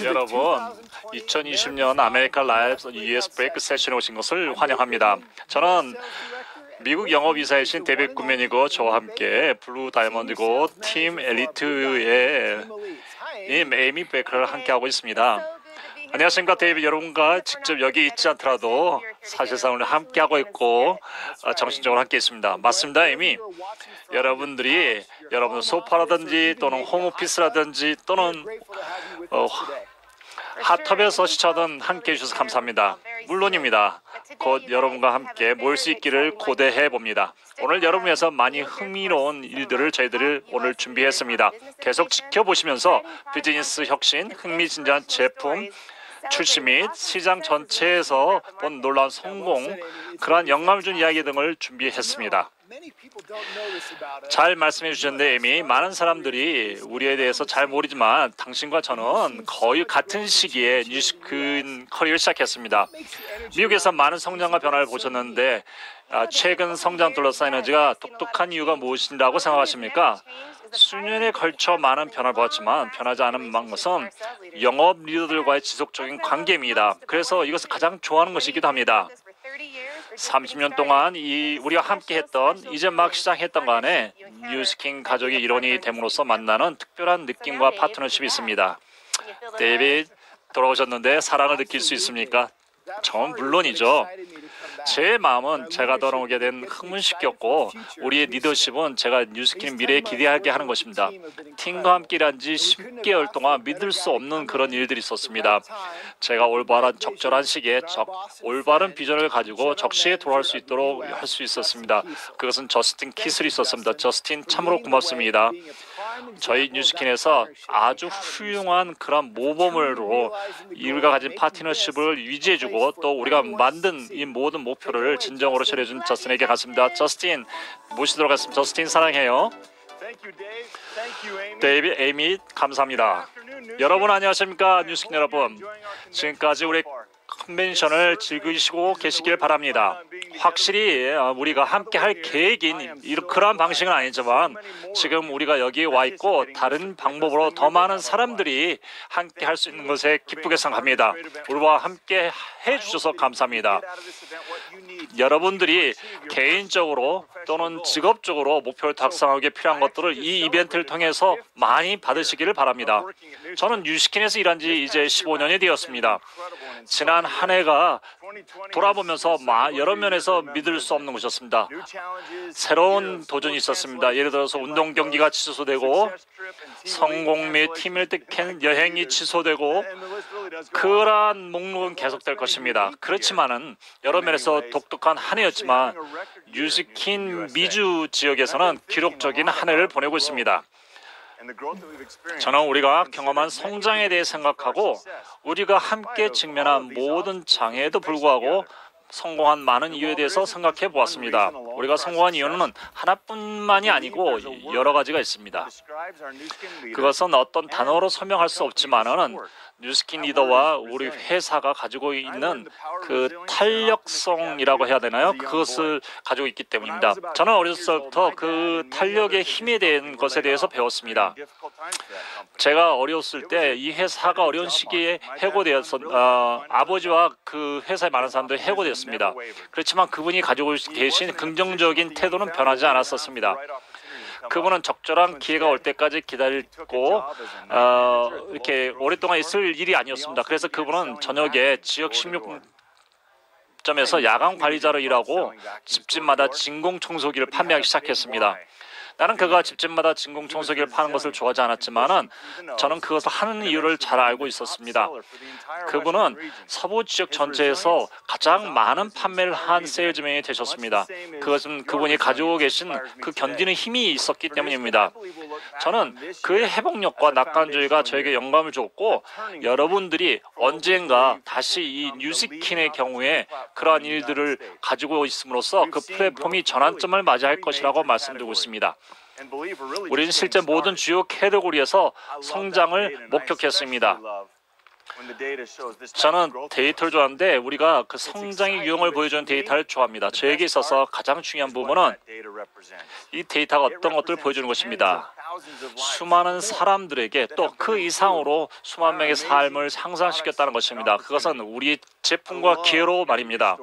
여러분, 2020년 아메리칸 라이브 US 브레이크 세션에 오신 것을 환영합니다. 저는 미국 영업이사이신 데이빗 구맨이고 저와 함께 블루 다이아몬드고 팀 엘리트의 에이미 베이커를 함께하고 있습니다. 안녕하십니까. 데이빗 여러분과 직접 여기 있지 않더라도 사실상 오늘 함께하고 있고 정신적으로 함께 있습니다. 맞습니다. 에이미. 여러분들이 여러분 소파라든지 또는 홈오피스라든지 또는 핫tub에서 시청하던 함께해 주셔서 감사합니다. 물론입니다. 곧 여러분과 함께 모일 수 있기를 고대해 봅니다. 오늘 여러분 위해서 많이 흥미로운 일들을 저희들이 오늘 준비했습니다. 계속 지켜보시면서 비즈니스 혁신, 흥미진진한 제품 출시 및 시장 전체에서 본 놀라운 성공, 그러한 영감을 준 이야기 등을 준비했습니다. 잘 말씀해 주셨는데 이미 많은 사람들이 우리에 대해서 잘 모르지만 당신과 저는 거의 같은 시기에 뉴스킨 커리어를 시작했습니다. 미국에서 많은 성장과 변화를 보셨는데 최근 성장 둘러싼 에너지가 독특한 이유가 무엇이라고 생각하십니까? 수년에 걸쳐 많은 변화를 보았지만 변하지 않은 것은 영업 리더들과의 지속적인 관계입니다. 그래서 이것을 가장 좋아하는 것이기도 합니다. 30년 동안 우리가 함께했던 이제 막 시작했던 간에 뉴스킨 가족의 일원이 됨으로써 만나는 특별한 느낌과 파트너십이 있습니다. 데이빗 돌아오셨는데 사랑을 느낄 수 있습니까? 전 물론이죠. 제 마음은 제가 돌아오게 된 흥분시켰고 우리의 리더십은 제가 뉴스킨 미래에 기대하게 하는 것입니다. 팀과 함께 일한 지 10개월 동안 믿을 수 없는 그런 일들이 있었습니다. 제가 올바른 적절한 시기에 올바른 비전을 가지고 적시에 돌아올 수 있도록 할 수 있었습니다. 그것은 저스틴 키슬이 있었습니다. 저스틴 참으로 고맙습니다. 저희 뉴스킨에서 아주 훌륭한 그런 모범으로 우리가 가진 파트너십을 유지해주고 또 우리가 만든 이 모든 목표를 진정으로 처리해준 저스틴에게 갔습니다. 저스틴 모시도록 하겠습니다. 저스틴 사랑해요. 데이빗, 에이미 감사합니다. 여러분 안녕하십니까. 뉴스킨 여러분. 지금까지 우리 컨벤션을 즐기시고 계시길 바랍니다. 확실히 우리가 함께 할 계획인 그러한 방식은 아니지만 지금 우리가 여기 와 있고 다른 방법으로 더 많은 사람들이 함께 할 수 있는 것에 기쁘게 생각합니다. 우리와 함께 해주셔서 감사합니다. 여러분들이 개인적으로 또는 직업적으로 목표를 달성하기 필요한 것들을 이 이벤트를 통해서 많이 받으시기를 바랍니다. 저는 뉴스킨에서 일한 지 이제 15년이 되었습니다. 지난 한 해가 돌아보면서 여러 면에서 믿을 수 없는 것이었습니다. 새로운 도전이 있었습니다. 예를 들어서 운동 경기가 취소되고 성공 및 팀을 뜻한 여행이 취소되고 그러한 목록은 계속될 것입니다. 그렇지만은 여러 면에서 독특한 한 해였지만 뉴스킨 미주 지역에서는 기록적인 한 해를 보내고 있습니다. 저는 우리가 경험한 성장에 대해 생각하고 우리가 함께 직면한 모든 장애에도 불구하고 성공한 많은 이유에 대해서 생각해 보았습니다. 우리가 성공한 이유는 하나뿐만이 아니고 여러 가지가 있습니다. 그것은 어떤 단어로 설명할 수 없지만은 뉴스킨 리더와 우리 회사가 가지고 있는 그 탄력성이라고 해야 되나요? 그것을 가지고 있기 때문입니다. 저는 어렸을 때부터 그 탄력의 힘에 대한 것에 대해서 배웠습니다. 제가 어렸을 때 이 회사가 어려운 시기에 해고되어서 아버지와 그 회사에 많은 사람들이 해고되었습니다. 그렇지만 그분이 가지고 계신 긍정적인 태도는 변하지 않았었습니다. 그분은 적절한 기회가 올 때까지 기다리고 이렇게 오랫동안 있을 일이 아니었습니다. 그래서 그분은 저녁에 지역 식료점에서 야간 관리자로 일하고 집집마다 진공 청소기를 판매하기 시작했습니다. 나는 그가 집집마다 진공 청소기를 파는 것을 좋아하지 않았지만은 저는 그것을 하는 이유를 잘 알고 있었습니다. 그분은 서부 지역 전체에서 가장 많은 판매를 한 세일즈맨이 되셨습니다. 그것은 그분이 가지고 계신 그 견디는 힘이 있었기 때문입니다. 저는 그의 회복력과 낙관주의가 저에게 영감을 줬고 여러분들이 언젠가 다시 이 뉴스킨의 경우에 그러한 일들을 가지고 있음으로써 그 플랫폼이 전환점을 맞이할 것이라고 말씀드리고 있습니다. 우리는 실제 모든 주요 캐테고리에서 성장을 목격했습니다. 저는 데이터를 좋아하는데 우리가 그 성장의 유형을 보여주는 데이터를 좋아합니다. 저에게 있어서 가장 중요한 부분은 이 데이터가 어떤 것들을 보여주는 것입니다. 수많은 사람들에게 또 그 이상으로 수만 명의 삶을 향상시켰다는 것입니다. 그것은 우리 제품과 기회로 말입니다.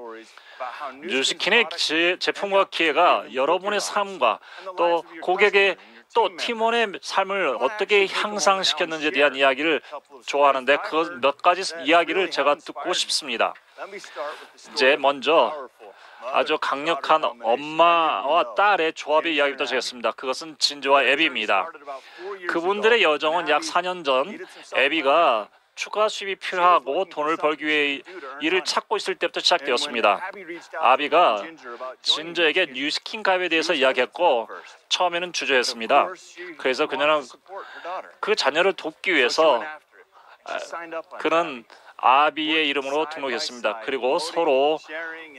뉴스킨의 제품과 기회가 여러분의 삶과 또 고객의 또 팀원의 삶을 어떻게 향상시켰는지에 대한 이야기를 좋아하는데 그 몇 가지 이야기를 제가 듣고 싶습니다. 이제 먼저 아주 강력한 엄마와 딸의 조합의 이야기부터 하겠습니다. 그것은 진저와 애비입니다. 그분들의 여정은 약 4년 전 애비가 추가 수입이 필요하고 돈을 벌기 위해 일을 찾고 있을 때부터 시작되었습니다. 아비가 진저에게 뉴스킨 가입에 대해서 이야기했고 처음에는 주저했습니다. 그래서 그녀는 그 자녀를 돕기 위해서 그는 아비의 이름으로 등록했습니다. 그리고 서로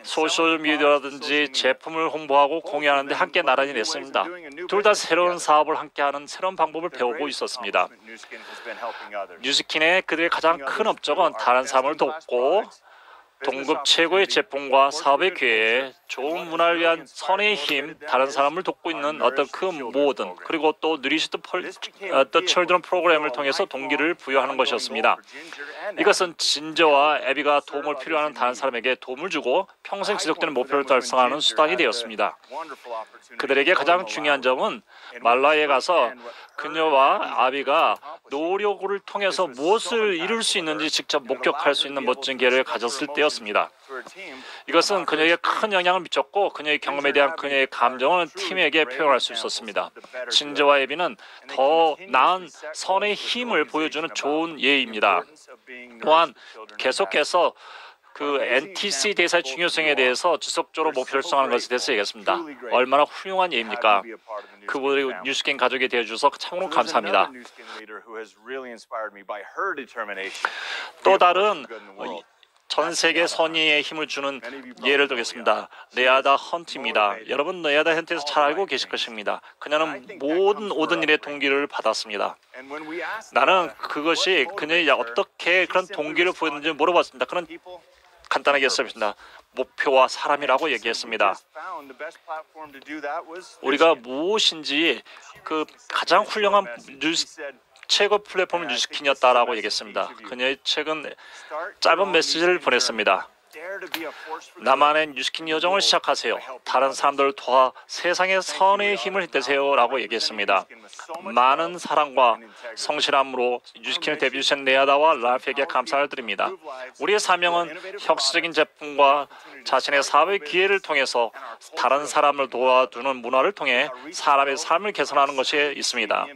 소셜미디어라든지 제품을 홍보하고 공유하는 데 함께 나란히 냈습니다. 둘 다 새로운 사업을 함께하는 새로운 방법을 배우고 있었습니다. 뉴스킨의 그들의 가장 큰 업적은 다른 사람을 돕고 동급 최고의 제품과 사업의 기회, 좋은 문화를 위한 선의 힘, 다른 사람을 돕고 있는 어떤 그 모든 그리고 또 누리시드 칠드런 프로그램을 통해서 동기를 부여하는 것이었습니다. 이것은 진저와 애비가 도움을 필요하는 다른 사람에게 도움을 주고 평생 지속되는 목표를 달성하는 수단이 되었습니다. 그들에게 가장 중요한 점은 말라에 가서 그녀와 아비가 노력을 통해서 무엇을 이룰 수 있는지 직접 목격할 수 있는 멋진 기회를 가졌을 때였습니다. 이것은 그녀에게 큰 영향을 미쳤고 그녀의 경험에 대한 그녀의 감정을 팀에게 표현할 수 있었습니다. 진저와 애비는 더 나은 선의 힘을 보여주는 좋은 예입니다. 또한 계속해서 그 NTC 대사의 중요성에 대해서 지속적으로 목표를 수행하는 것에 대해서 얘기했습니다. 얼마나 훌륭한 예입니까? 그분이 뉴스킨 가족이 되어주셔서 참으로 감사합니다. 또 다른 전 세계 선의에 힘을 주는 예를 들겠습니다. 네아다 헌트입니다. 여러분 네아다 헌트에서 잘 알고 계실 것입니다. 그녀는 모든 일에 동기를 받았습니다. 나는 그것이 그녀의 어떻게 그런 동기를 보였는지 물어봤습니다. 그는 간단하게 했습니다. 목표와 사람이라고 얘기했습니다. 우리가 무엇인지 그 가장 훌륭한 최고 플랫폼은 뉴스킨이었다라고 얘기했습니다. 그녀의 책은 짧은 메시지를 보냈습니다. 나만의 뉴스킨 여정을 시작하세요. 다른 사람들을 도와 세상의 선의 힘을 되세요 라고 얘기했습니다. 많은 사랑과 성실함으로 뉴스킨을 데뷔하신 네아다와 랄프에게 감사를 드립니다. 우리의 사명은 혁신적인 제품과 자신의 사업의 기회를 통해서 다른 사람을 도와주는 문화를 통해 사람의 삶을 개선하는 것이 있습니다.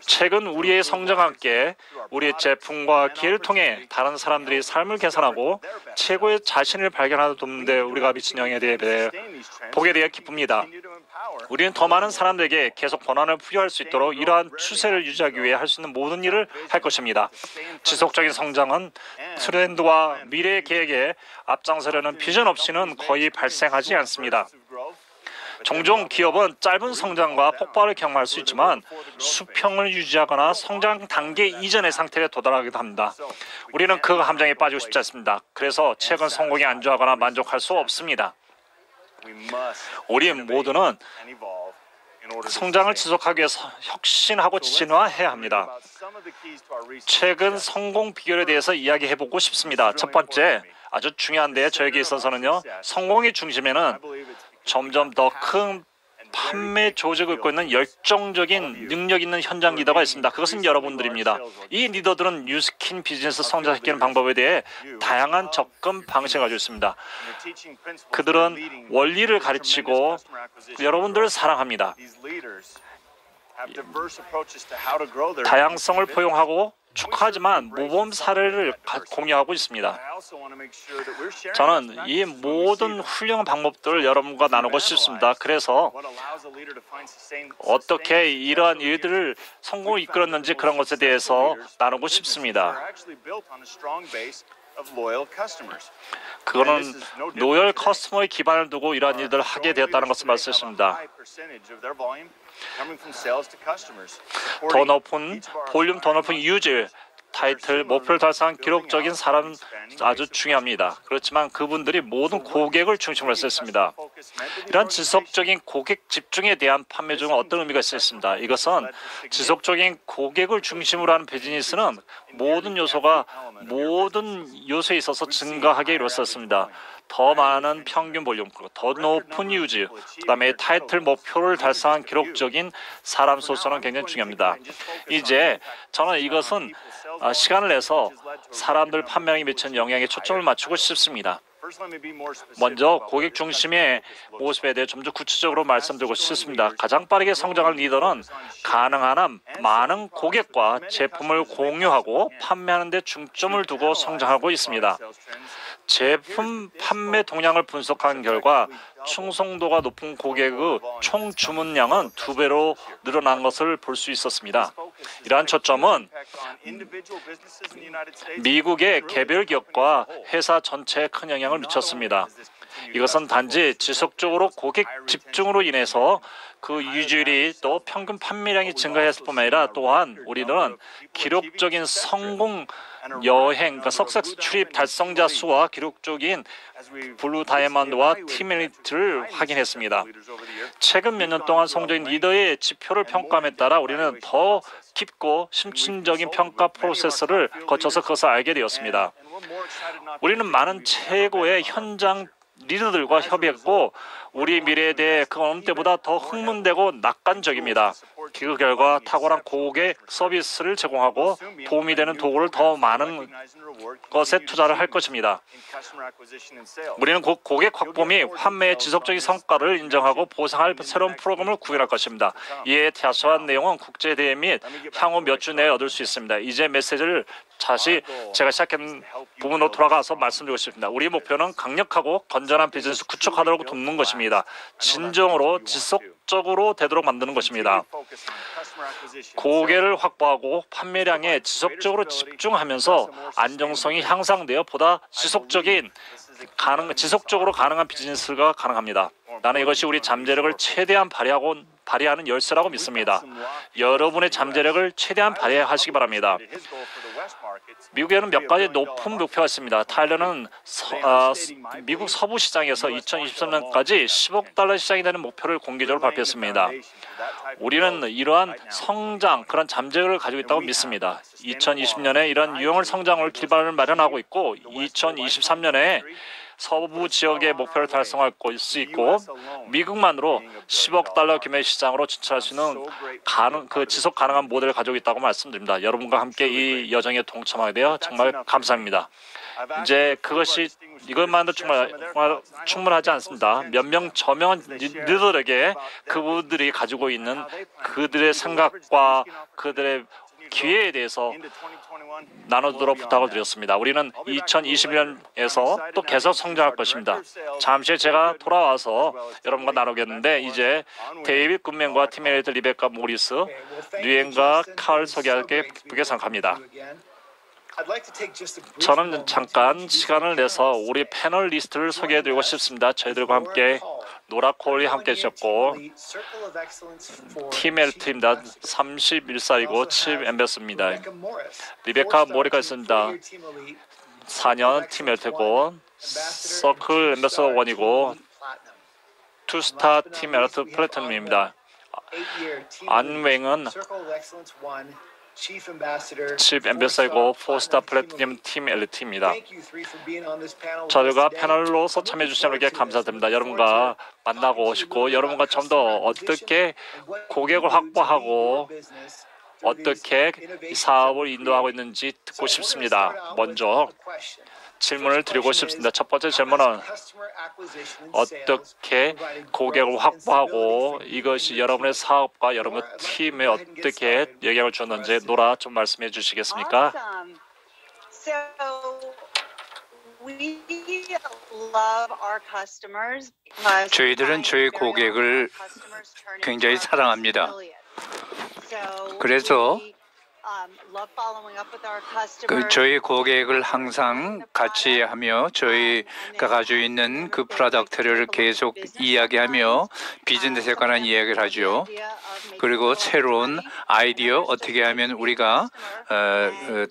최근 우리의 성장과 함께 우리의 제품과 기회를 통해 다른 사람들이 삶을 개선하고 최고의 자신을 발견하는 돕는데 우리가 미친 영향에 대해 보게 되어 기쁩니다. 우리는 더 많은 사람들에게 계속 권한을 부여할 수 있도록 이러한 추세를 유지하기 위해 할 수 있는 모든 일을 할 것입니다. 지속적인 성장은 트렌드와 미래의 계획에 앞장서려는 비전 없이는 거의 발생하지 않습니다. 종종 기업은 짧은 성장과 폭발을 경험할 수 있지만 수평을 유지하거나 성장 단계 이전의 상태에 도달하기도 합니다. 우리는 그 함정에 빠지고 싶지 않습니다. 그래서 최근 성공에 안주하거나 만족할 수 없습니다. 우리 모두는 성장을 지속하기 위해서 혁신하고 진화해야 합니다. 최근 성공 비결에 대해서 이야기해보고 싶습니다. 첫 번째, 아주 중요한데 저에게 있어서는요. 성공의 중심에는 점점 더 큰 판매 조직을 잇고 있는 열정적인 능력 있는 현장 리더가 있습니다. 그것은 여러분들입니다. 이 리더들은 뉴스킨 비즈니스 성장시키는 방법에 대해 다양한 접근 방식을 가지고 있습니다. 그들은 원리를 가르치고 여러분들을 사랑합니다. 다양성을 포용하고 축하하지만 모범 사례를 공유하고 있습니다. 저는 이 모든 훌륭한 방법들을 여러분과 나누고 싶습니다. 그래서 어떻게 이러한 일들을 성공을 이끌었는지 그런 것에 대해서 나누고 싶습니다. 그거는 로열 커스터머의 기반을 두고 이러한 일들을 하게 되었다는 것을 말씀드립니다. 더 높은 볼륨, 더 높은 유지, 타이틀, 목표를 달성한 기록적인 사람 아주 중요합니다. 그렇지만 그분들이 모든 고객을 중심으로 했습니다. 이런 지속적인 고객 집중에 대한 판매 중에 어떤 의미가 있습니다. 이것은 지속적인 고객을 중심으로 하는 비즈니스는 모든 요소에 있어서 증가하게 이루어졌습니다. 더 많은 평균 볼륨, 더 높은 유지, 그다음에 타이틀 목표를 달성한 기록적인 사람 소수는 굉장히 중요합니다. 이제 저는 이것은 시간을 내서 사람들 판매량에 미치는 영향에 초점을 맞추고 싶습니다. 먼저 고객 중심의 모습에 대해 좀 더 구체적으로 말씀드리고 싶습니다. 가장 빠르게 성장할 리더는 가능한 한 많은 고객과 제품을 공유하고 판매하는 데 중점을 두고 성장하고 있습니다. 제품 판매 동향을 분석한 결과 충성도가 높은 고객의 총 주문량은 2배로 늘어난 것을 볼 수 있었습니다. 이러한 초점은 미국의 개별 기업과 회사 전체에 큰 영향을 미쳤습니다. 이것은 단지 지속적으로 고객 집중으로 인해서 그 유지율이 또 평균 판매량이 증가했을 뿐만 아니라 또한 우리는 기록적인 성공 여행, 그러니까 석세스 출입 달성자 수와 기록적인 블루 다이아몬드와 팀 엘리트를 확인했습니다. 최근 몇 년 동안 성적인 리더의 지표를 평가함에 따라 우리는 더 깊고 심층적인 평가 프로세스를 거쳐서 그것을 알게 되었습니다. 우리는 많은 최고의 현장 리더들과 협의했고 우리 미래에 대해 그 어느 때보다 더 흥분되고 낙관적입니다. 그 결과 탁월한 고객 서비스를 제공하고 도움이 되는 도구를 더 많은 것에 투자를 할 것입니다. 우리는 고객 확보 및 판매의 지속적인 성과를 인정하고 보상할 새로운 프로그램을 구현할 것입니다. 이에 자세한 내용은 국제대회 및 향후 몇 주 내에 얻을 수 있습니다. 이제 메시지를 다시 제가 시작한 부분으로 돌아가서 말씀드리고 싶습니다. 우리 목표는 강력하고 건전한 비즈니스 구축하도록 돕는 것입니다. 진정으로 지속적으로 되도록 만드는 것입니다. 고객을 확보하고 판매량에 지속적으로 집중하면서 안정성이 향상되어 보다 지속적으로 가능한 비즈니스가 가능합니다. 나는 이것이 우리 잠재력을 최대한 발휘하는 열쇠라고 믿습니다. 여러분의 잠재력을 최대한 발휘하시기 바랍니다. 미국에는 몇 가지 높은 목표가 있습니다. 타일러는 미국 서부 시장에서 2023년까지 10억 달러 시장이 되는 목표를 공개적으로 발표했습니다. 우리는 이러한 그런 잠재력을 가지고 있다고 믿습니다. 2020년에 이런 유형을 성장을 기반을 마련하고 있고 2023년에 서부 지역의 목표를 달성할 수 있고 미국만으로 10억 달러 규모의 시장으로 진출할 수 있는 지속 가능한 모델을 가지고 있다고 말씀드립니다. 여러분과 함께 이 여정에 동참하게 되어 정말 감사합니다. 이제 이것만도 정말 충분하지 않습니다. 몇 명 저명한 리더들에게 그분들이 가지고 있는 그들의 생각과 그들의 기회에 대해서 나누도록 부탁을 드렸습니다. 우리는 2021년에서 또 계속 성장할 것입니다. 잠시 후에 제가 돌아와서 여러분과 나누겠는데 이제 데이빗 굿맨과 팀 엘리트, 리베카 모리스, 류엔과 칼 소개하게 기쁘게 생각합니다. 저는 잠깐 시간을 내서 우리 패널리스트를 소개해드리고 싶습니다. 저희들과 함께 노라 콜이 함께 해주셨고 팀 엘리트입니다. 31살이고 칩 엠베스입니다. 리베카 모리가 있습니다. 4년 팀 엘리트고 서클 엠베서 원이고 투스타 팀 엘리트 플래티넘입니다. 안웽은 칩 엠베서이고 포스타 플래티넘 팀 엘리트입니다. 저희가 패널로서 참여해 주신 여러분께 감사드립니다. 여러분과 만나고 싶고 여러분과 좀 더 어떻게 고객을 확보하고 어떻게 사업을 인도하고 있는지 듣고 싶습니다. 먼저 질문을 드리고 싶습니다. 첫 번째 질문은 어떻게 고객을 확보하고 이것이 여러분의 사업과 여러분의 팀에 어떻게 영향을 줬는지 노라 좀 말씀해 주시겠습니까? 저희들은 저희 고객을 굉장히 사랑합니다. 그래서 저희 고객을 항상 같이 하며 저희가 가지고 있는 그 프로덕트를 계속 이야기하며 비즈니스에 관한 이야기를 하죠. 그리고 새로운 아이디어 어떻게 하면 우리가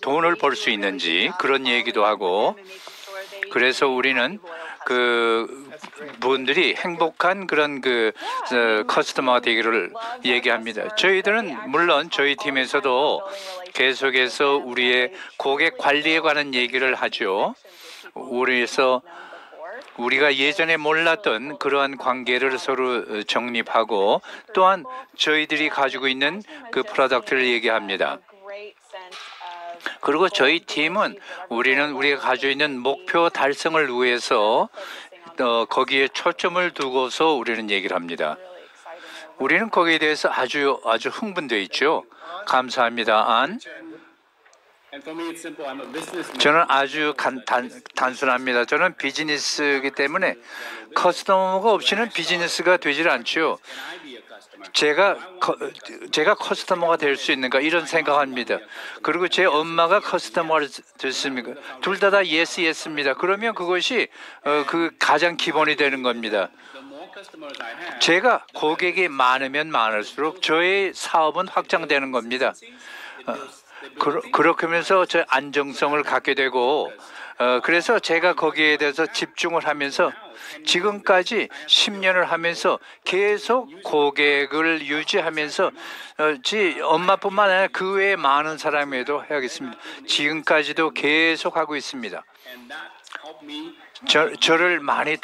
돈을 벌 수 있는지 그런 얘기도 하고, 그래서 우리는 그 분들이 행복한 그런 커스터머가 되기를 얘기합니다. 저희들은 물론 저희 팀에서도 계속해서 우리의 고객 관리에 관한 얘기를 하죠. 우리가 예전에 몰랐던 그러한 관계를 서로 정립하고, 또한 저희들이 가지고 있는 그 프로덕트를 얘기합니다. 그리고 저희 팀은 우리가 가지고 있는 목표 달성을 위해서 거기에 초점을 두고서 우리는 얘기를 합니다. 우리는 거기에 대해서 아주 흥분되어 있죠. 감사합니다. 안. 저는 아주 단순합니다. 저는 비즈니스이기 때문에 커스터머가 없이는 비즈니스가 되질 않죠. 제가 커스터머가 될 수 있는가 이런 생각합니다. 그리고 제 엄마가 커스터머가 됐습니까? 둘 다 예스입니다. 그러면 그것이 그 가장 기본이 되는 겁니다. 제가 고객이 많으면 많을수록 저의 사업은 확장되는 겁니다. 그렇게 하면서 저 안정성을 갖게 되고, 그래서 제가 거기에 대해서 집중을 하면서 지금까지 10년을 하면서 계속 고객을 유지하면서 엄마뿐만 아니라 그 외에 많은 사람에도 해야겠습니다. 지금까지도 계속 하고 있습니다. 저를 많이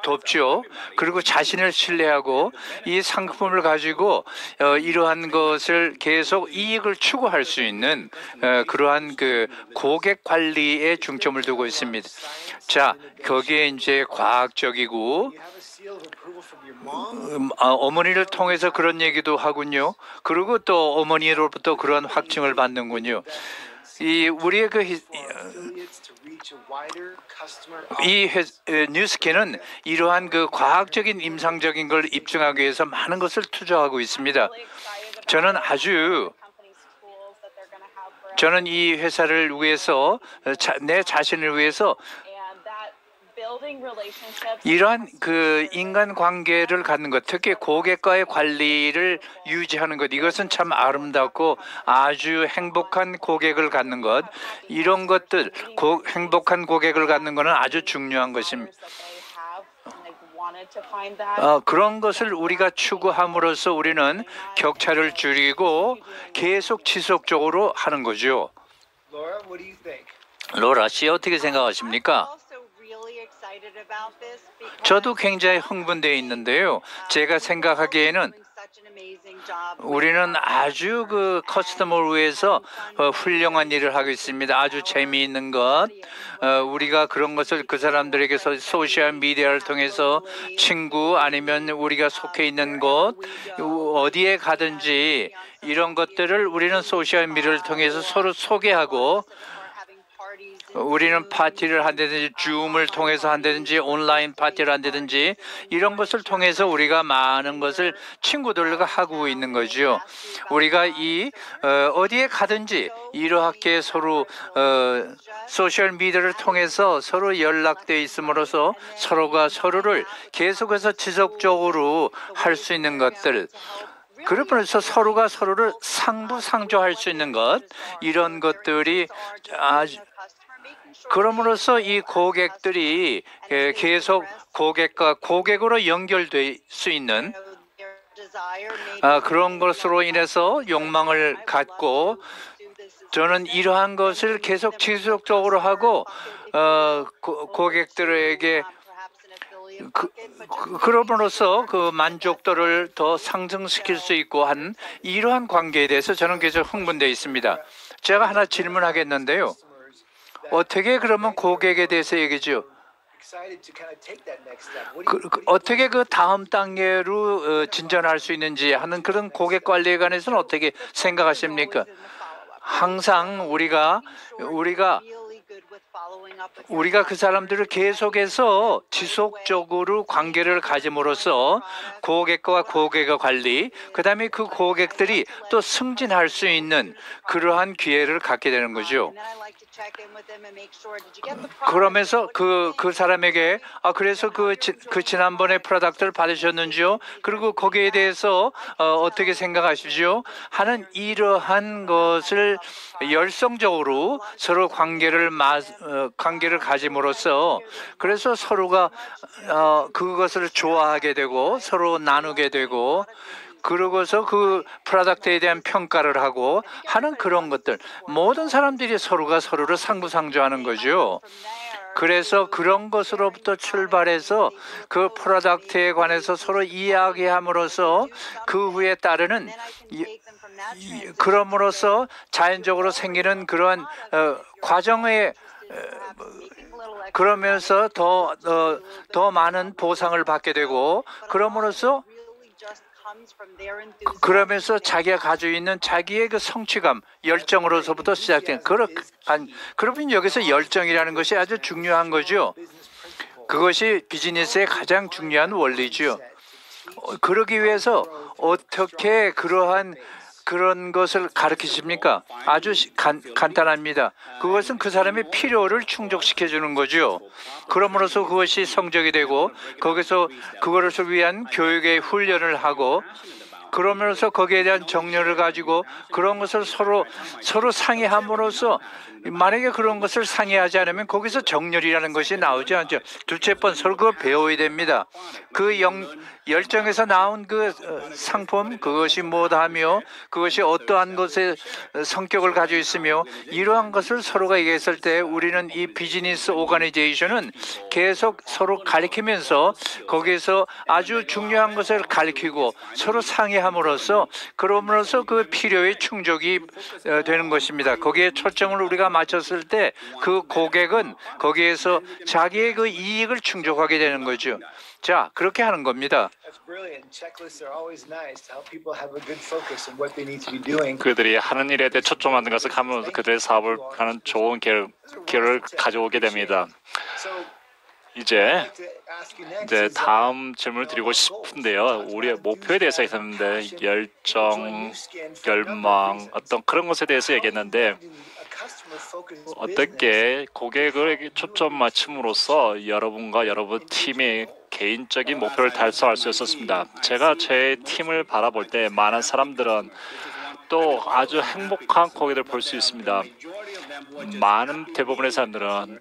돕죠. 그리고 자신을 신뢰하고 이 상품을 가지고 이러한 것을 계속 이익을 추구할 수 있는 그러한 그 고객 관리에 중점을 두고 있습니다. 자, 거기에 이제 과학적이고 어머니를 통해서 그런 얘기도 하군요. 그리고 또 어머니로부터 그런 확증을 받는군요. 우리의 이 뉴스캐는 이러한 그 과학적인 임상적인 걸 입증하기 위해서 많은 것을 투자하고 있습니다. 저는 이 회사를 위해서 내 자신을 위해서 이러한 그 인간 관계를 갖는 것, 특히 고객과의 관리를 유지하는 것, 이것은 참 아름답고 아주 행복한 고객을 갖는 것, 이런 것들, 행복한 고객을 갖는 것은 아주 중요한 것입니다. 그런 것을 우리가 추구함으로써 우리는 격차를 줄이고 계속 지속적으로 하는 거죠. 로라 씨, 어떻게 생각하십니까? 저도 굉장히 흥분되어 있는데요. 제가 생각하기에는 우리는 아주 그 커스터머를 위해서 훌륭한 일을 하고 있습니다. 아주 재미있는 것, 우리가 그런 것을 그 사람들에게 소셜 미디어를 통해서 친구 아니면 우리가 속해 있는 곳 어디에 가든지 이런 것들을 우리는 소셜 미디어를 통해서 서로 소개하고, 우리는 파티를 한다든지 줌을 통해서 한다든지 온라인 파티를 한다든지 이런 것을 통해서 우리가 많은 것을 친구들과 하고 있는 거죠. 우리가 어디에 가든지 이렇게 서로 소셜 미디어를 통해서 서로 연락돼 있음으로써 서로가 서로를 계속해서 지속적으로 할 수 있는 것들, 그러면서 서로가 서로를 상부상조할 수 있는 것, 이런 것들이 아주 그럼으로써 이 고객들이 계속 고객으로 연결될 수 있는 그런 것으로 인해서 욕망을 갖고, 저는 이러한 것을 계속 지속적으로 하고 고객들에게 그럼으로써 그 만족도를 더 상승시킬 수 있고 한 이러한 관계에 대해서 저는 계속 흥분되어 있습니다. 제가 하나 질문하겠는데요. 어떻게 그러면 고객에 대해서 얘기죠? 어떻게 그 다음 단계로 진전할 수 있는지 하는 그런 고객 관리에 관해서는 어떻게 생각하십니까? 항상 우리가 우리가 그 사람들을 계속해서 지속적으로 관계를 가짐으로써 고객과 고객의 관리, 그다음에 그 고객들이 또 승진할 수 있는 그러한 기회를 갖게 되는 거죠. 그러면서 그 사람에게 그래서 그 지난번에 프로덕트를 받으셨는지요? 그리고 거기에 대해서 어떻게 생각하시죠? 하는 이러한 것을 열성적으로 서로 관계를 가짐으로써 그래서 서로가 그것을 좋아하게 되고 서로 나누게 되고 그러고서 그 프로덕트에 대한 평가를 하고 하는 그런 것들 모든 사람들이 서로가 서로를 상부상조하는 거죠. 그래서 그런 것으로부터 출발해서 그 프로덕트에 관해서 서로 이야기함으로써 그 후에 따르는 그럼으로써 자연적으로 생기는 그러한 과정의 그러면서 더 많은 보상을 받게 되고 그러면서 자기가 가지고 있는 자기의 그 성취감, 열정으로서부터 시작된 그러면 여기서 열정이라는 것이 아주 중요한 거죠. 그것이 비즈니스의 가장 중요한 원리죠. 그러기 위해서 어떻게 그런 것을 가르치십니까? 아주 간단합니다. 그것은 그 사람의 필요를 충족시켜 주는 거죠. 그럼으로써 그것이 성적이 되고 거기서 그것을 위한 교육의 훈련을 하고 그러면서 거기에 대한 정열을 가지고 그런 것을 서로 상의함으로써 만약에 그런 것을 상의하지 않으면 거기서 정열이라는 것이 나오지 않죠. 둘째 번 서로 그걸 배워야 됩니다. 그 열정에서 나온 그 상품 그것이 뭐다하며 그것이 어떠한 것의 성격을 가지고 있으며 이러한 것을 서로가 얘기했을 때 우리는 이 비즈니스 오가니제이션은 계속 서로 가르치면서 거기에서 아주 중요한 것을 가르치고 서로 상의함으로써 그럼으로써 그 필요의 충족이 되는 것입니다. 거기에 초점을 우리가 맞췄을 때 그 고객은 거기에서 자기의 그 이익을 충족하게 되는 거죠. 자, 그렇게 하는 겁니다. 그들이 하는 일에 대해 초점하는 것을 하면서 그들의 사업을 하는 좋은 기회를 가져오게 됩니다. 이제 다음 질문을 드리고 싶은데요. 우리의 목표에 대해서 했었는데 열정, 열망 어떤 그런 것에 대해서 얘기했는데 어떻게 고객을 초점 맞춤으로써 여러분과 여러분 팀의 개인적인 목표를 달성할 수 있었습니다. 제가 제 팀을 바라볼 때 많은 사람들은 또 아주 행복한 고객을 볼 수 있습니다. 많은 대부분의 사람들은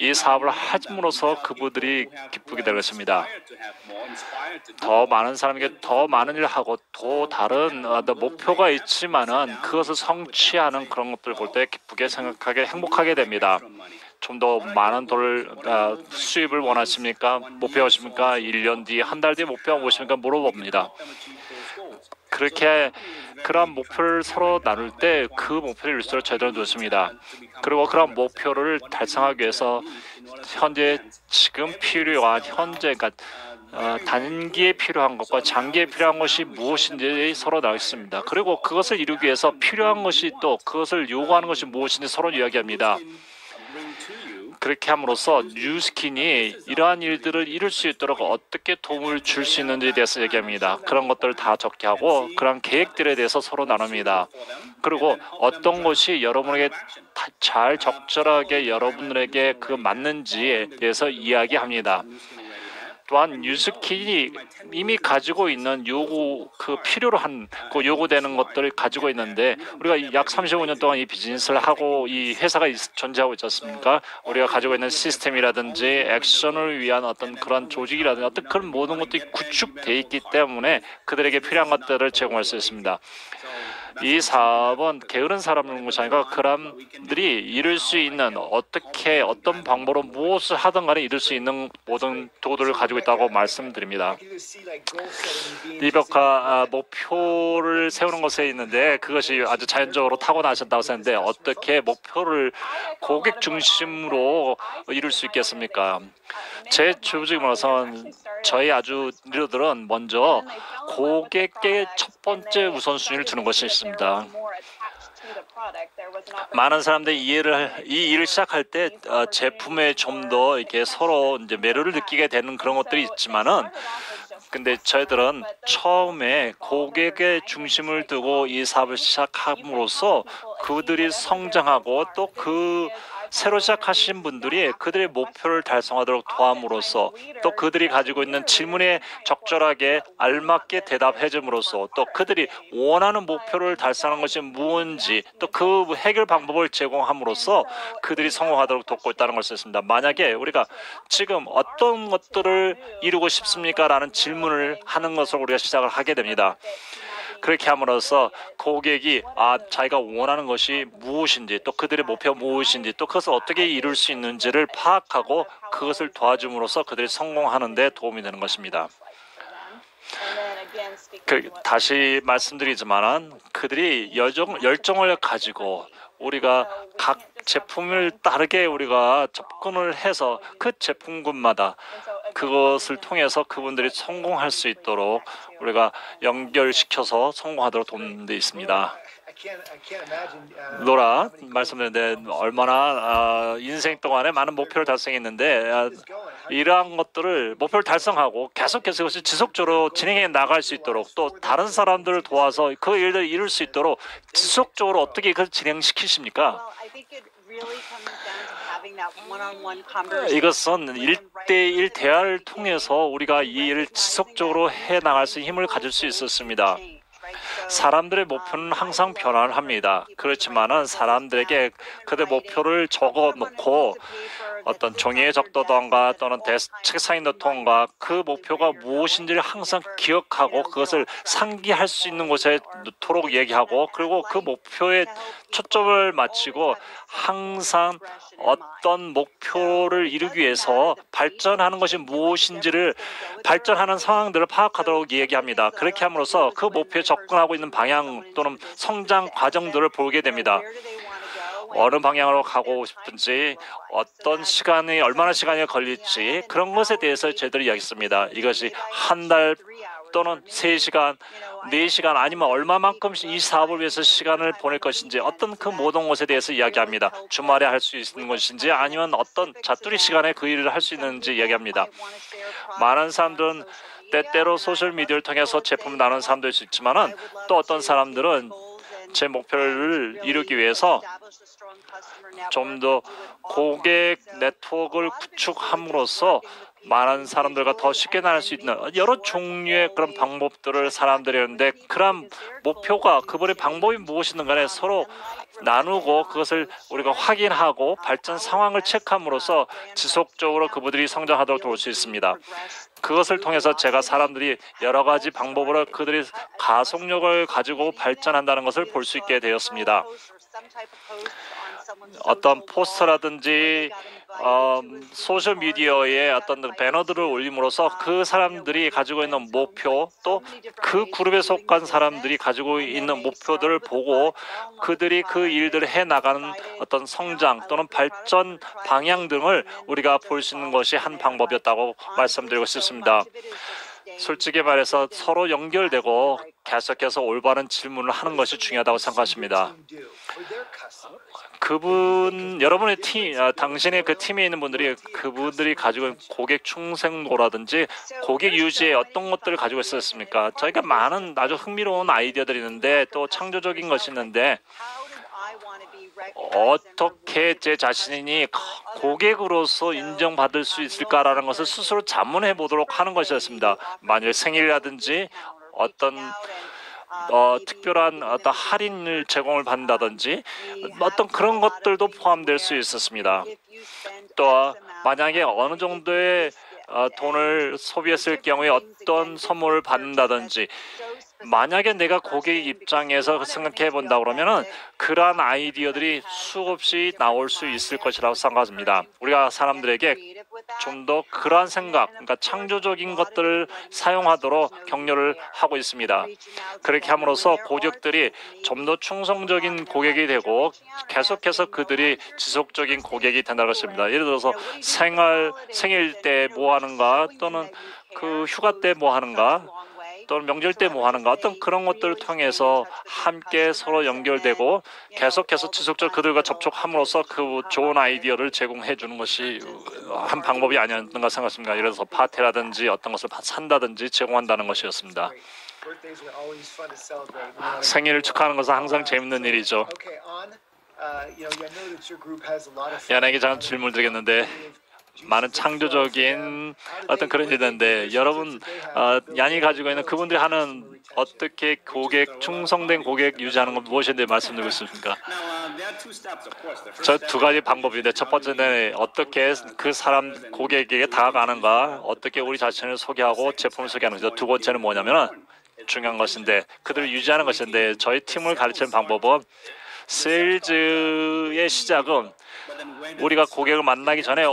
이 사업을 함으로써 그분들이 기쁘게 될 것입니다. 더 많은 사람에게 더 많은 일을 하고 또 다른 목표가 있지만은 그것을 성취하는 그런 것들 볼 때 기쁘게 생각하게 행복하게 됩니다. 좀 더 많은 수입을 원하십니까? 목표하십니까? 1년 뒤, 한 달 뒤에 목표가 무엇입니까? 물어봅니다. 그렇게 그런 목표를 서로 나눌 때 그 목표를 일수록 제대로 놓습니다. 그리고 그런 목표를 달성하기 위해서 지금 필요한 단기에 필요한 것과 장기에 필요한 것이 무엇인지 서로 나누습니다. 그리고 그것을 이루기 위해서 필요한 것이 또 그것을 요구하는 것이 무엇인지 서로 이야기합니다. 그렇게 함으로써 뉴스킨이 이러한 일들을 이룰 수 있도록 어떻게 도움을 줄 수 있는지에 대해서 얘기합니다. 그런 것들을 다 적게 하고 그런 계획들에 대해서 서로 나눕니다. 그리고 어떤 것이 여러분에게 잘 적절하게 여러분들에게 맞는지에 대해서 이야기합니다. 또한 뉴스킨이 이미 가지고 있는 필요로 한 요구되는 것들을 가지고 있는데 우리가 약 35년 동안 이 비즈니스를 하고 이 회사가 존재하고 있지 않습니까? 우리가 가지고 있는 시스템이라든지 액션을 위한 어떤 그런 조직이라든지 어떤 그런 모든 것들이 구축되어 있기 때문에 그들에게 필요한 것들을 제공할 수 있습니다. 이 사업은 게으른 사람을 것이 아니라 그 사람들이 이룰 수 있는 어떤 방법으로 무엇을 하든 간에 이룰 수 있는 모든 도구들을 가지고 있다고 말씀드립니다. 리베카 목표를 세우는 것에 있는데 그것이 아주 자연적으로 타고나셨다고 했는데 어떻게 목표를 고객 중심으로 이룰 수 있겠습니까? 제 조직으로서는 저희 아주 리더들은 먼저 고객께 첫 번째 우선순위를 두는 것이 있습니다. 많은 사람들이 이 일을 시작할 때 제품에 좀 더 이렇게 서로 이제 매료를 느끼게 되는 그런 것들이 있지만은, 근데 저희들은 처음에 고객의 중심을 두고 이 사업을 시작함으로써 그들이 성장하고 또 그 새로 시작하신 분들이 그들의 목표를 달성하도록 도함으로써 또 그들이 가지고 있는 질문에 적절하게 알맞게 대답해 줌으로써 또 그들이 원하는 목표를 달성하는 것이 무엇인지 또 그 해결 방법을 제공함으로써 그들이 성공하도록 돕고 있다는 것을 했습니다. 만약에 우리가 지금 어떤 것들을 이루고 싶습니까? 라는 질문을 하는 것을 우리가 시작을 하게 됩니다. 그렇게 함으로써 고객이 자기가 원하는 것이 무엇인지 또 그들의 목표가 무엇인지 또 그것을 어떻게 이룰 수 있는지를 파악하고 그것을 도와줌으로써 그들이 성공하는 데 도움이 되는 것입니다. 다시 말씀드리지만 그들이 열정을 가지고 우리가 각 제품을 다르게 우리가 접근을 해서 그 제품군마다 그것을 통해서 그분들이 성공할 수 있도록 우리가 연결시켜서 성공하도록 돕는 데 있습니다. 노라 말씀드렸는데 얼마나 인생 동안에 많은 목표를 달성했는데 이러한 것들을 목표를 달성하고 계속해서 이것이 지속적으로 진행해 나갈 수 있도록 또 다른 사람들을 도와서 그 일들을 이룰 수 있도록 지속적으로 어떻게 그걸 진행시키십니까? 이것은 1대1 대화를 통해서 우리가 이 일을 지속적으로 해나갈 수 있는 힘을 가질 수 있었습니다. 사람들의 목표는 항상 변화를 합니다. 그렇지만은 사람들에게 그들 목표를 적어놓고 어떤 종이에 적도던가 또는 책상에 넣던가 그 목표가 무엇인지를 항상 기억하고 그것을 상기할 수 있는 곳에 놓도록 얘기하고 그리고 그 목표에 초점을 맞추고 항상 어떤 목표를 이루기 위해서 발전하는 것이 무엇인지를 발전하는 상황들을 파악하도록 얘기합니다. 그렇게 함으로써 그 목표에 접근하고 있는 방향 또는 성장 과정들을 보게 됩니다. 어느 방향으로 가고 싶은지 어떤 시간이 얼마나 시간이 걸릴지 그런 것에 대해서 저희들이 이야기했습니다. 이것이 한 달 또는 3시간, 4시간 아니면 얼마만큼 이 사업을 위해서 시간을 보낼 것인지 어떤 그 모든 것에 대해서 이야기합니다. 주말에 할 수 있는 것인지 아니면 어떤 자투리 시간에 그 일을 할 수 있는지 이야기합니다. 많은 사람들은 때때로 소셜미디어를 통해서 제품을 나누는 사람도 있을 수 있지만은 또 어떤 사람들은 제 목표를 이루기 위해서 좀 더 고객 네트워크를 구축함으로써 많은 사람들과 더 쉽게 나눌 수 있는 여러 종류의 그런 방법들을 사람들이 하는데 그런 목표가 그분의 방법이 무엇이든 간에 서로 나누고 그것을 우리가 확인하고 발전 상황을 체크함으로써 지속적으로 그분들이 성장하도록 도울 수 있습니다. 그것을 통해서 제가 사람들이 여러 가지 방법으로 그들이 가속력을 가지고 발전한다는 것을 볼 수 있게 되었습니다. 어떤 포스터라든지 소셜미디어에 어떤 배너들을 올림으로써 그 사람들이 가지고 있는 목표 또 그 그룹에 속한 사람들이 가지고 있는 목표들을 보고 그들이 그 일들을 해나가는 어떤 성장 또는 발전 방향 등을 우리가 볼 수 있는 것이 한 방법이었다고 말씀드리고 싶습니다. 솔직히 말해서 서로 연결되고 계속해서 올바른 질문을 하는 것이 중요하다고 생각하십니다. 여러분의 팀, 당신의 그 팀에 있는 분들이 그분들이 가지고 있는 고객 충성도라든지 고객 유지에 어떤 것들을 가지고 있었습니까? 저희가 많은 아주 흥미로운 아이디어들이 있는데 또 창조적인 것이 있는데 어떻게 제 자신이 고객으로서 인정받을 수 있을까라는 것을 스스로 자문해 보도록 하는 것이었습니다. 만일 생일이라든지 어떤 특별한 어떤 할인을 제공을 받는다든지 어떤 그런 것들도 포함될 수 있었습니다. 또 만약에 어느 정도의 돈을 소비했을 경우에 어떤 선물을 받는다든지 만약에 내가 고객 입장에서 생각해 본다 그러면은 그러한 아이디어들이 수없이 나올 수 있을 것이라고 생각합니다. 우리가 사람들에게 좀 더 그러한 생각, 그러니까 창조적인 것들을 사용하도록 격려를 하고 있습니다. 그렇게 함으로써 고객들이 좀 더 충성적인 고객이 되고 계속해서 그들이 지속적인 고객이 된다는 것입니다. 예를 들어서 생일 때 뭐 하는가 또는 그 휴가 때 뭐 하는가 또는 명절 때 뭐 하는가 어떤 그런 것들을 통해서 함께 서로 연결되고 계속해서 지속적으로 그들과 접촉함으로써 그 좋은 아이디어를 제공해 주는 것이 한 방법이 아니었는가 생각합니다. 예를 들어서 파티라든지 어떤 것을 산다든지 제공한다는 것이었습니다. 생일을 축하하는 것은 항상 재밌는 일이죠. 야나에게 잠깐 질문 드리겠는데 많은 창조적인 어떤 그런 일인데 여러분 얀이 가지고 있는 그분들이 하는 어떻게 고객 충성된 고객 유지하는 건 무엇인데 말씀드리고 있습니까? 저 두 가지 방법인데 첫 번째는 어떻게 그 사람 고객에게 다가가는가 어떻게 우리 자신을 소개하고 제품을 소개하는 거죠. 두 번째는 뭐냐면은 중요한 것인데 그들을 유지하는 것인데 저희 팀을 가르치는 방법은 세일즈의 시작은 우리가 고객을 만나기 전에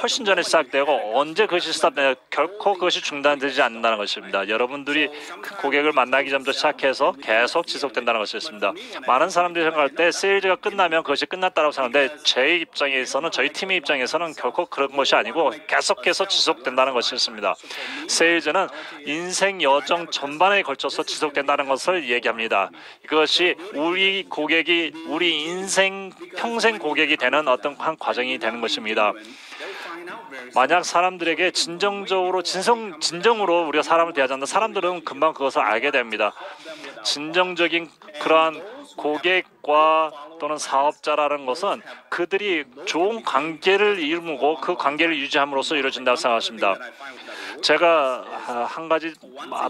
훨씬 전에 시작되고 언제 그것이 시작되냐 결코 그것이 중단되지 않는다는 것입니다. 여러분들이 그 고객을 만나기 전부터 시작해서 계속 지속된다는 것이었습니다. 많은 사람들이 생각할 때 세일즈가 끝나면 그것이 끝났다고 생각하는데 제 입장에서는 저희 팀의 입장에서는 결코 그런 것이 아니고 계속해서 지속된다는 것이었습니다. 세일즈는 인생 여정 전반에 걸쳐서 지속된다는 것을 얘기합니다. 이것이 우리 고객이 우리 인생 평생 고객이 되는 어떤 한 과정이 되는 것입니다. 만약 사람들에게 진정으로 우리가 사람을 대하지 않는 사람들은 금방 그것을 알게 됩니다. 진정적인 그러한 고객과 또는 사업자라는 것은 그들이 좋은 관계를 이루고 그 관계를 유지함으로써 이루어진다고 생각하십니다. 제가 한 가지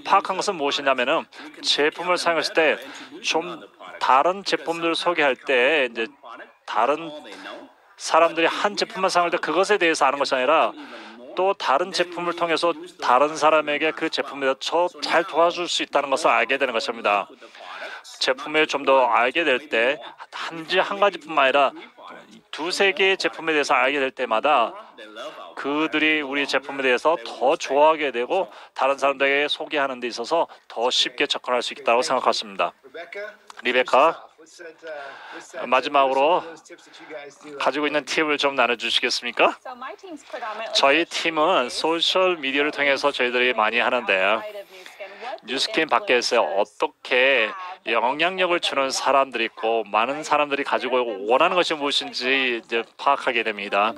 파악한 것은 무엇이냐면은 제품을 사용했을 때 좀 다른 제품들을 소개할 때 이제 다른 사람들이 한 제품만 사용할 때 그것에 대해서 아는 것이 아니라 또 다른 제품을 통해서 다른 사람에게 그 제품에 대해서 잘 도와줄 수 있다는 것을 알게 되는 것입니다. 제품을 좀 더 알게 될 때 단지 한 가지뿐만 아니라 두세 개의 제품에 대해서 알게 될 때마다 그들이 우리 제품에 대해서 더 좋아하게 되고 다른 사람들에게 소개하는 데 있어서 더 쉽게 접근할 수 있다고 생각했습니다. 리베카, 마지막으로 가지고 있는 팁을 좀 나눠주시겠습니까? 저희 팀은 소셜 미디어를 통해서 저희들이 많이 하는데요. 뉴스킨 밖에서 어떻게 영향력을 주는 사람들이 있고 많은 사람들이 가지고 원하는 것이 무엇인지 이제 파악하게 됩니다.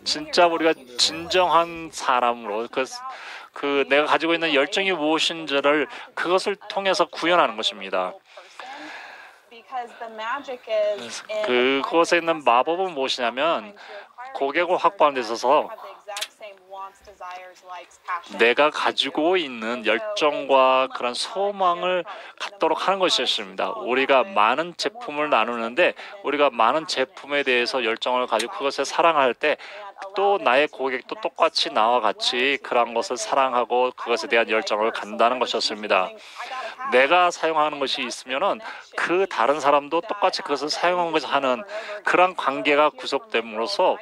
진짜 우리가 진정한 사람으로 그 내가 가지고 있는 열정이 무엇인지를 그것을 통해서 구현하는 것입니다. 그것에 있는 마법은 무엇이냐면 고객을 확보하는 데 있어서 내가 가지고 있는 열정과 그런 소망을 갖도록 하는 것이었습니다. 우리가 많은 제품을 나누는데 우리가 많은 제품에 대해서 열정을 가지고 그것을 사랑할 때 또 나의 고객도 똑같이 나와 같이 그런 것을 사랑하고 그것에 대한 열정을 갖는다는 것이었습니다. 내가 사용하는 것이 있으면은 그 다른 사람도 똑같이 그것을 사용하는 것을 하는 그런 관계가 구축됨으로써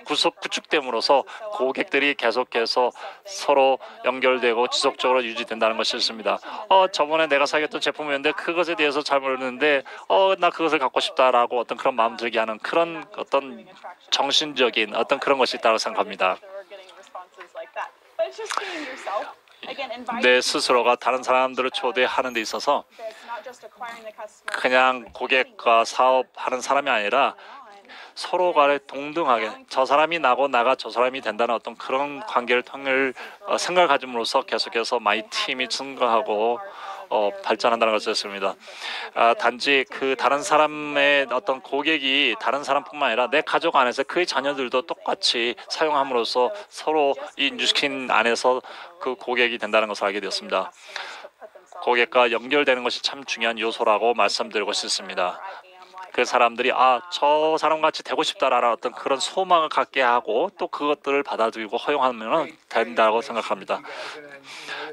고객들이 계속해서 서로 연결되고 지속적으로 유지된다는 것이었습니다. 저번에 내가 사겠던 제품이었는데 그것에 대해서 잘 모르는데 나 그것을 갖고 싶다라고 어떤 그런 마음 들게 하는 그런 어떤 정신적인 어떤 그런 것이 있다고 생각합니다. 내 스스로가 다른 사람들을 초대하는 데 있어서 그냥 고객과 사업하는 사람이 아니라 서로 간에 동등하게 저 사람이 나고 나가 저 사람이 된다는 어떤 그런 관계를 통해 생각을 가짐으로써 계속해서 마이 팀이 증가하고 발전한다는 것이었습니다. 단지 그 다른 사람의 어떤 고객이 다른 사람뿐만 아니라 내 가족 안에서 그의 자녀들도 똑같이 사용함으로써 서로 이 뉴스킨 안에서 그 고객이 된다는 것을 알게 되었습니다. 고객과 연결되는 것이 참 중요한 요소라고 말씀드리고 싶습니다. 그 사람들이 저 사람같이 되고 싶다라는 어떤 그런 소망을 갖게 하고 또 그것들을 받아들이고 허용하면 된다고 생각합니다.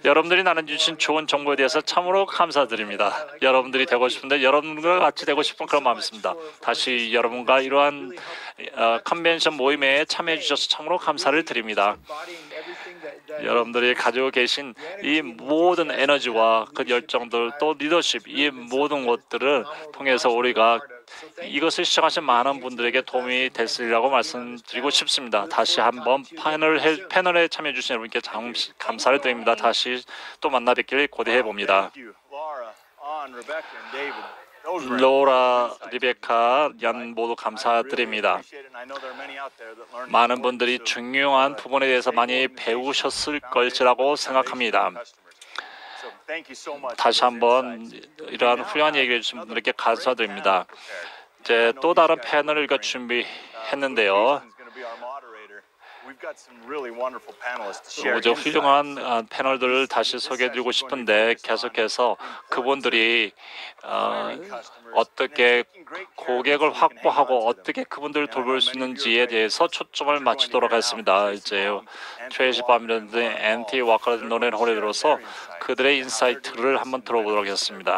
여러분들이 나눠주신 좋은 정보에 대해서 참으로 감사드립니다. 여러분들이 되고 싶은데 여러분과 같이 되고 싶은 그런 마음이 있습니다. 다시 여러분과 이러한 컨벤션 모임에 참여해 주셔서 참으로 감사를 드립니다. 여러분들이 가지고 계신 이 모든 에너지와 그 열정들 또 리더십 이 모든 것들을 통해서 우리가 이것을 시청하신 많은 분들에게 도움이 됐으리라고 말씀드리고 싶습니다. 다시 한번 패널에 참여해 주신 여러분께 감사를 드립니다. 다시 또 만나 뵙기를 고대해 봅니다. 로라, 리베카, 얀 모두 감사드립니다. 많은 분들이 중요한 부분에 대해서 많이 배우셨을 것이라고 생각합니다. 다시 한번 이러한 훌륭한 얘기를 해주신 분들에게 감사드립니다. 이제 또 다른 패널을 준비했는데요. 아주 훌륭한 패널들을 다시 소개해드리고 싶은데 계속해서 그분들이 어떻게 고객을 확보하고 어떻게 그분들을 돌볼 수 있는지에 대해서 초점을 맞추도록 하겠습니다. 이제 트레이시 밤이라든지 앤티 와커라는 노래를 들어서 그들의 인사이트를 한번 들어보도록 하겠습니다.